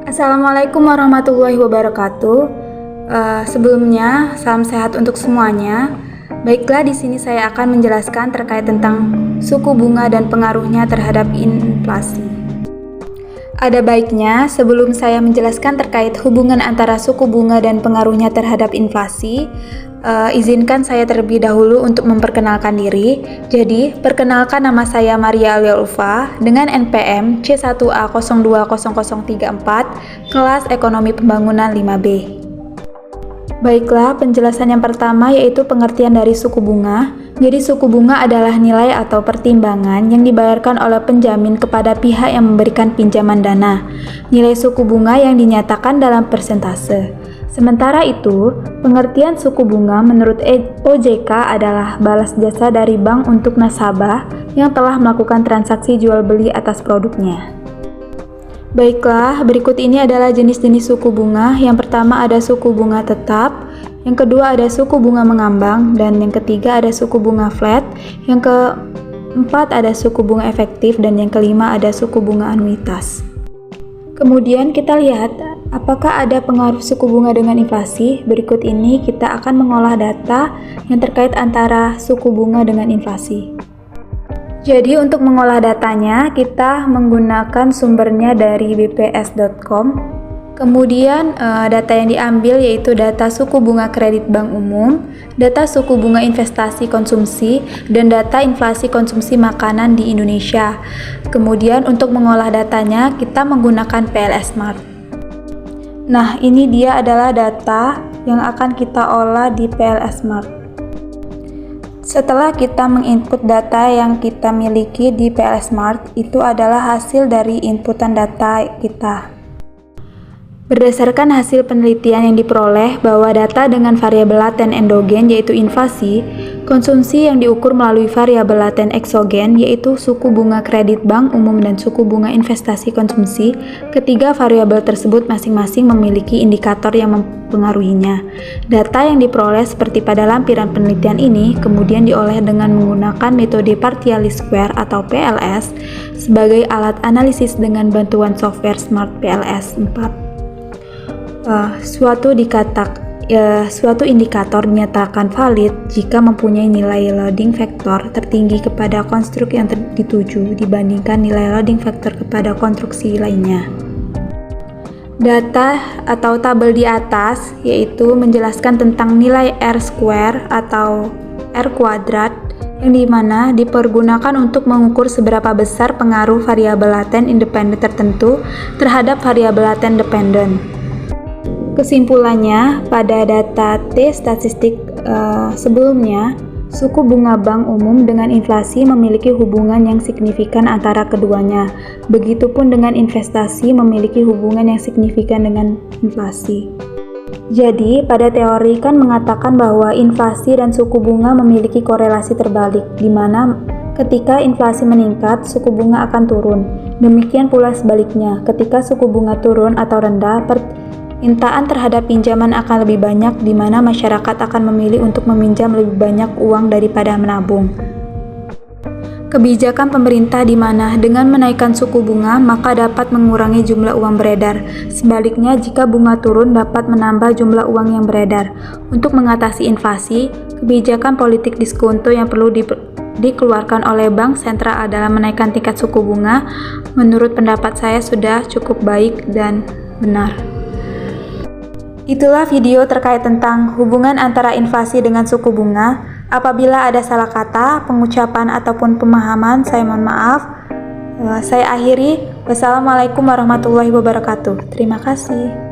Assalamualaikum warahmatullahi wabarakatuh. Sebelumnya, salam sehat untuk semuanya. Baiklah, di sini saya akan menjelaskan terkait tentang suku bunga dan pengaruhnya terhadap inflasi. Ada baiknya, sebelum saya menjelaskan terkait hubungan antara suku bunga dan pengaruhnya terhadap inflasi, izinkan saya terlebih dahulu untuk memperkenalkan diri. Jadi, perkenalkan, nama saya Maria Aulia Ulfa dengan NPM C1A020034, kelas Ekonomi Pembangunan 5B. Baiklah, penjelasan yang pertama yaitu pengertian dari suku bunga. Jadi suku bunga adalah nilai atau pertimbangan yang dibayarkan oleh penjamin kepada pihak yang memberikan pinjaman dana. Nilai suku bunga yang dinyatakan dalam persentase. Sementara itu, pengertian suku bunga menurut OJK adalah balas jasa dari bank untuk nasabah yang telah melakukan transaksi jual beli atas produknya. Baiklah, berikut ini adalah jenis-jenis suku bunga. Yang pertama ada suku bunga tetap, yang kedua ada suku bunga mengambang, dan yang ketiga ada suku bunga flat, yang keempat ada suku bunga efektif, dan yang kelima ada suku bunga anuitas. Kemudian kita lihat apakah ada pengaruh suku bunga dengan inflasi. Berikut ini kita akan mengolah data yang terkait antara suku bunga dengan inflasi. Jadi untuk mengolah datanya, kita menggunakan sumbernya dari bps.com. Kemudian data yang diambil yaitu data suku bunga kredit bank umum, data suku bunga investasi konsumsi, dan data inflasi konsumsi makanan di Indonesia. Kemudian untuk mengolah datanya, kita menggunakan PLS Smart. Nah, ini dia adalah data yang akan kita olah di PLS Smart. Setelah kita menginput data yang kita miliki di PLS Smart, itu adalah hasil dari inputan data kita. Berdasarkan hasil penelitian yang diperoleh bahwa data dengan variabel laten endogen yaitu inflasi, konsumsi yang diukur melalui variabel laten eksogen yaitu suku bunga kredit bank umum dan suku bunga investasi konsumsi, ketiga variabel tersebut masing-masing memiliki indikator yang mempengaruhinya. Data yang diperoleh seperti pada lampiran penelitian ini kemudian diolah dengan menggunakan metode partial least square atau PLS sebagai alat analisis dengan bantuan software Smart PLS 4. Suatu indikator dinyatakan valid jika mempunyai nilai loading factor tertinggi kepada konstruk yang dituju dibandingkan nilai loading factor kepada konstruksi lainnya. Data atau tabel di atas yaitu menjelaskan tentang nilai R square atau R kuadrat yang dimana dipergunakan untuk mengukur seberapa besar pengaruh variabel laten independen tertentu terhadap variabel laten dependen. Kesimpulannya, pada data T statistik sebelumnya, suku bunga bank umum dengan inflasi memiliki hubungan yang signifikan antara keduanya. Begitupun dengan investasi memiliki hubungan yang signifikan dengan inflasi. Jadi, pada teori kan mengatakan bahwa inflasi dan suku bunga memiliki korelasi terbalik, di mana ketika inflasi meningkat, suku bunga akan turun. Demikian pula sebaliknya, ketika suku bunga turun atau rendah, permintaan terhadap pinjaman akan lebih banyak, di mana masyarakat akan memilih untuk meminjam lebih banyak uang daripada menabung. Kebijakan pemerintah di mana dengan menaikkan suku bunga maka dapat mengurangi jumlah uang beredar. Sebaliknya, jika bunga turun dapat menambah jumlah uang yang beredar. Untuk mengatasi inflasi, kebijakan politik diskonto yang perlu dikeluarkan oleh bank sentral adalah menaikkan tingkat suku bunga. Menurut pendapat saya sudah cukup baik dan benar. Itulah video terkait tentang hubungan antara inflasi dengan suku bunga. Apabila ada salah kata, pengucapan ataupun pemahaman, saya mohon maaf. Saya akhiri. Wassalamualaikum warahmatullahi wabarakatuh. Terima kasih.